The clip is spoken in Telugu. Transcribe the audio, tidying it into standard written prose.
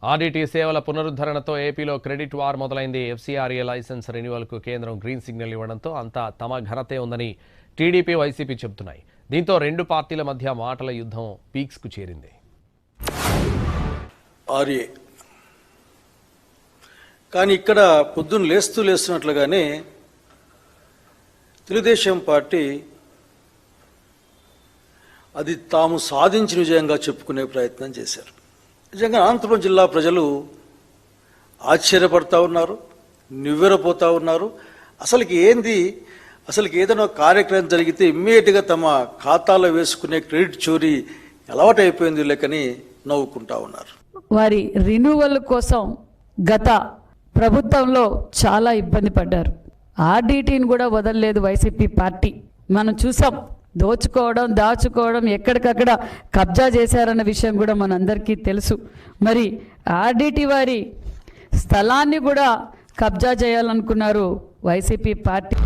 ఆర్డీటీ సేవల పునరుద్ధరణతో ఏపీలో క్రెడిట్ వార్ మొదలైంది. ఎఫ్సీఆర్ఏ లైసెన్స్ రెన్యువల్కు కేంద్రం గ్రీన్ సిగ్నల్ ఇవ్వడంతో అంతా తమ ఘనతే ఉందని టీడీపీ, వైసీపీ చెబుతున్నాయి. దీంతో రెండు పార్టీల మధ్య మాటల యుద్ధం పీక్స్కు చేరింది. కానీ ఇక్కడ పొద్దున్న లేస్తున్నట్లుగానే తెలుగుదేశం పార్టీ అది తాము సాధించిన విజయంగా చెప్పుకునే ప్రయత్నం చేశారు. నిజంగా అనంతపురం జిల్లా ప్రజలు ఆశ్చర్యపడతా ఉన్నారు, నివ్వెరపోతా ఉన్నారు. అసలుకి ఏదైనా కార్యక్రమం జరిగితే ఇమ్మీడియట్గా తమ ఖాతాలో వేసుకునే క్రెడిట్ చోరీ అలవాటైపోయింది లేకని నవ్వుకుంటా ఉన్నారు. వారి రిన్యూవల్ కోసం గత ప్రభుత్వంలో చాలా ఇబ్బంది పడ్డారు. ఆర్డీటీని కూడా వదలలేదు వైసీపీ పార్టీ. మనం చూసాం, దోచుకోవడం, దాచుకోవడం, ఎక్కడికక్కడ కబ్జా చేశారన్న విషయం కూడా మనందరికీ తెలుసు. మరి ఆర్డీటీ వారి స్థలాన్ని కూడా కబ్జా చేయాలనుకున్నారు వైసీపీ పార్టీ.